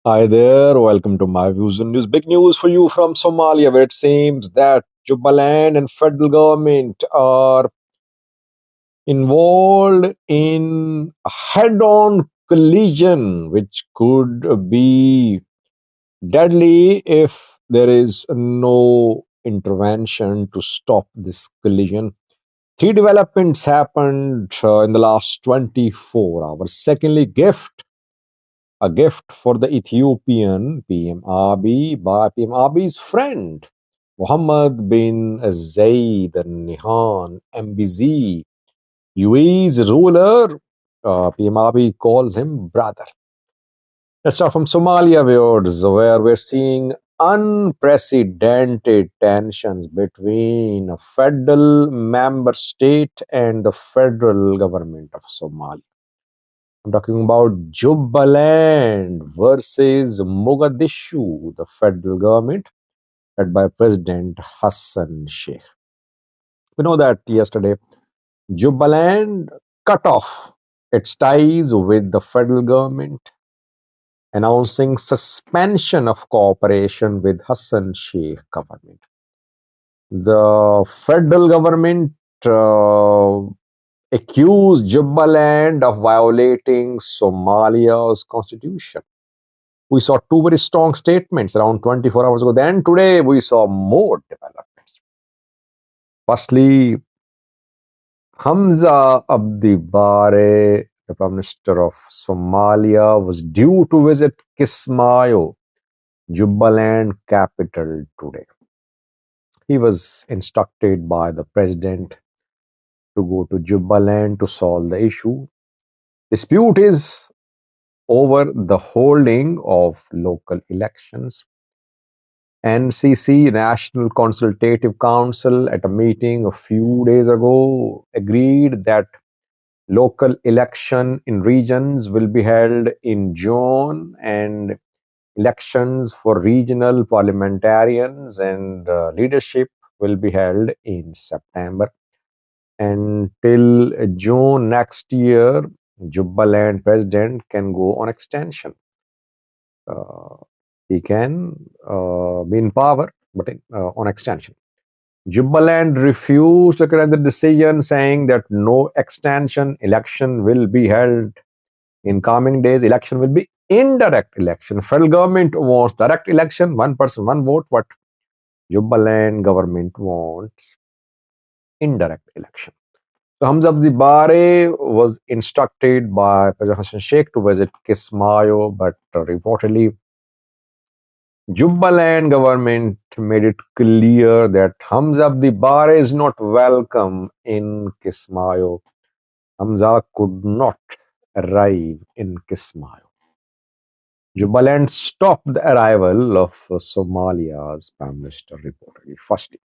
Hi there, welcome to my views and news. Big news for you from Somalia, where it seems that Jubaland and federal government are involved in a head-on collision, which could be deadly if there is no intervention to stop this collision. Three developments happened in the last 24 hours. Secondly, a gift for the Ethiopian PM Abiy by PM Abiy's friend Mohammed bin Zayed Al Nahyan MBZ. UAE's ruler, PM Abiy calls him brother. Let's start from Somalia, viewers, where we're seeing unprecedented tensions between a federal member state and the federal government of Somalia. I'm talking about Jubaland versus Mogadishu, the federal government led by President Hassan Sheikh. We know that yesterday Jubaland cut off its ties with the federal government, announcing suspension of cooperation with Hassan Sheikh government. The federal government uh, accused Jubaland of violating Somalia's constitution. We saw two very strong statements around 24 hours ago. Then today we saw more developments. Firstly, Hamza Abdi Bare, the Prime Minister of Somalia, was due to visit Kismayo, Jubaland capital, today. He was instructed by the president to go to Jubaland to solve the issue. Dispute is over the holding of local elections. NCC, National Consultative Council, at a meeting a few days ago, agreed that local election in regions will be held in June, and elections for regional parliamentarians and leadership will be held in September. Until June next year, Jubaland president can go on extension. He can be in power, but on extension. Jubaland refused to accept the decision, saying that no extension election will be held in coming days. Election will be indirect election. Federal government wants direct election, one person, one vote. What Jubaland government wants indirect election. So Hamza Abdi Bare was instructed by President Hassan Sheikh to visit Kismayo, but reportedly Jubaland government made it clear that Hamza Abdi Bare is not welcome in Kismayo. Hamza could not arrive in Kismayo. Jubaland stopped the arrival of Somalia's Prime Minister, reportedly. Firstly.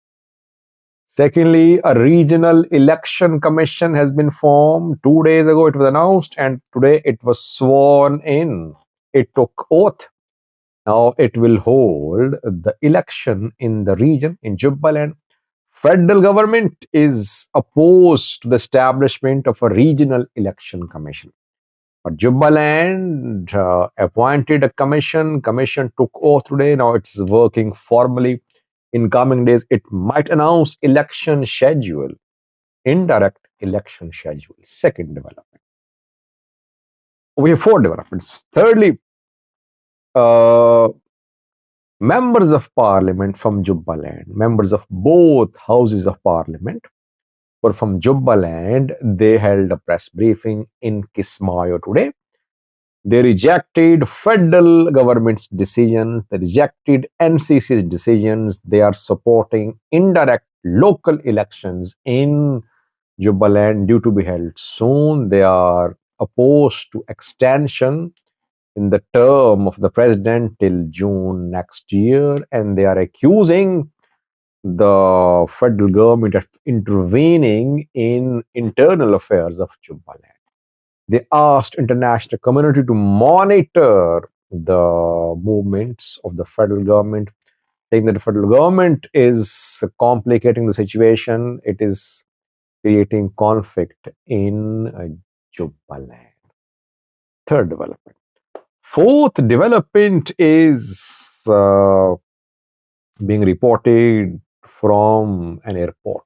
Secondly, a regional election commission has been formed. 2 days ago it was announced, and today it was sworn in. It took oath. Now it will hold the election in the region, in Jubaland. Federal government is opposed to the establishment of a regional election commission. But Jubaland appointed a commission. Commission took oath today. Now it's working formally. In coming days, it might announce election schedule, indirect election schedule. Second development. We have four developments. Thirdly, members of parliament from Jubaland, members of both houses of parliament were from Jubaland. They held a press briefing in Kismayo today. They rejected federal government's decisions. They rejected NCC's decisions. They are supporting indirect local elections in Jubaland due to be held soon. They are opposed to extension in the term of the president till June next year, and they are accusing the federal government of intervening in internal affairs of Jubaland. They asked international community to monitor the movements of the federal government, saying that the federal government is complicating the situation. It is creating conflict in Jubaland. Third development. Fourth development is being reported from an airport.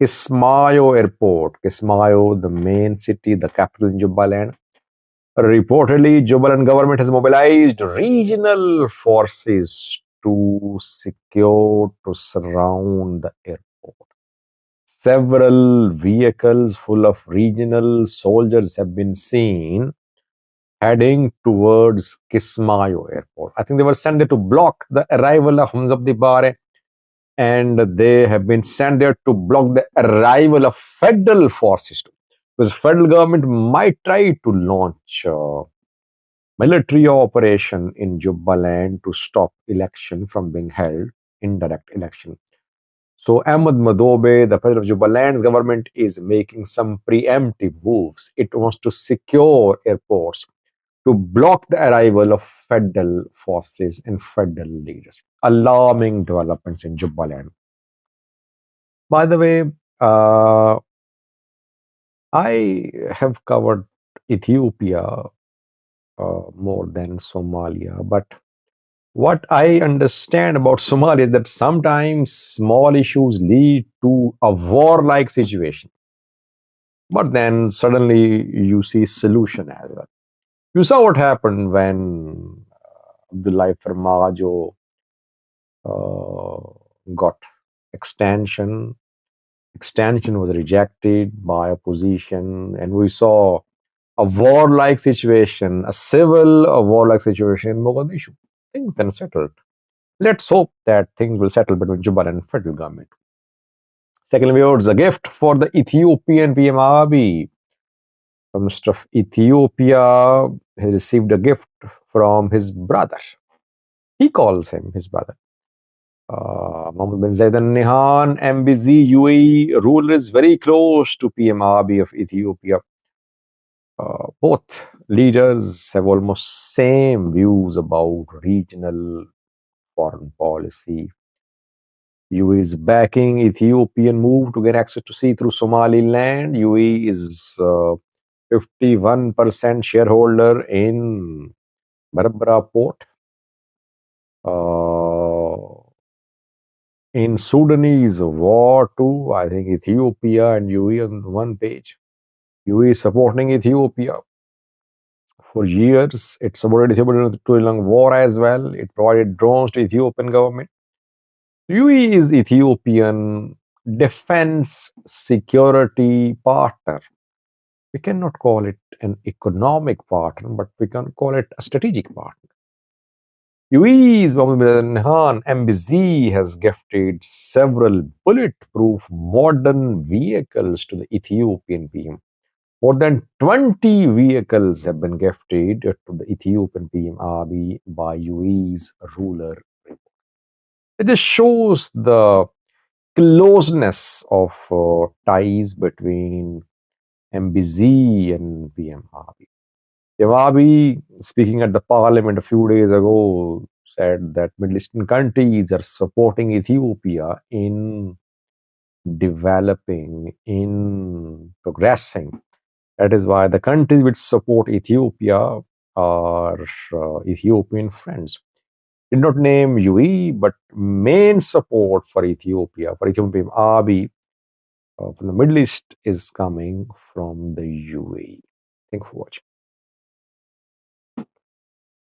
Kismayo Airport. Kismayo, the main city, the capital in Jubaland. Reportedly, Jubaland government has mobilized regional forces to surround the airport. Several vehicles full of regional soldiers have been seen heading towards Kismayo Airport. I think they were sent there to block the arrival of Hamza Abdi Bare, and they have been sent there to block the arrival of federal forces too. Because federal government might try to launch military operation in Jubaland to stop election from being held, indirect election. So Ahmed Madobe, the president of Jubaland's government, is making some preemptive moves. It wants to secure airports to block the arrival of federal forces and federal leaders. Alarming developments in Jubaland. By the way, I have covered Ethiopia more than Somalia, but what I understand about Somalia is that sometimes small issues lead to a warlike situation, but then suddenly you see solution as well. You saw what happened when Abdullah Farmajo got extension. Extension was rejected by opposition, and we saw a warlike situation, a warlike situation in Mogadishu. Things then settled. Let's hope that things will settle between Juba and federal government. Second, viewers, a gift for the Ethiopian PM Abiy. The Minister of Ethiopia he received a gift from his brother. He calls him his brother. Mohammed bin Zayed Al Nahyan, MBZ UAE ruler, is very close to PM Abiy of Ethiopia. Both leaders have almost same views about regional foreign policy. UAE is backing Ethiopian move to get access to sea through Somaliland. UAE is 51% shareholder in Berbera port. In Sudanese war too, I think Ethiopia and UAE on one page. UAE is supporting Ethiopia for years. It supported Ethiopia to a long war as well. It provided drones to Ethiopian government. UAE is Ethiopian defense security partner. We cannot call it an economic partner, but we can call it a strategic partner. UAE's Mohammed MBZ has gifted several bulletproof modern vehicles to the Ethiopian PM. More than 20 vehicles have been gifted to the Ethiopian PM Abiy by UAE's ruler. It just shows the closeness of ties between MBZ and PM Abiy. PM Abiy, speaking at the parliament a few days ago, said that Middle Eastern countries are supporting Ethiopia in developing, in progressing. That is why the countries which support Ethiopia are Ethiopian friends. Did not name UAE, but main support for Ethiopia, for Ethiopian Abiy from the Middle East is coming from the UAE. Thank you for watching.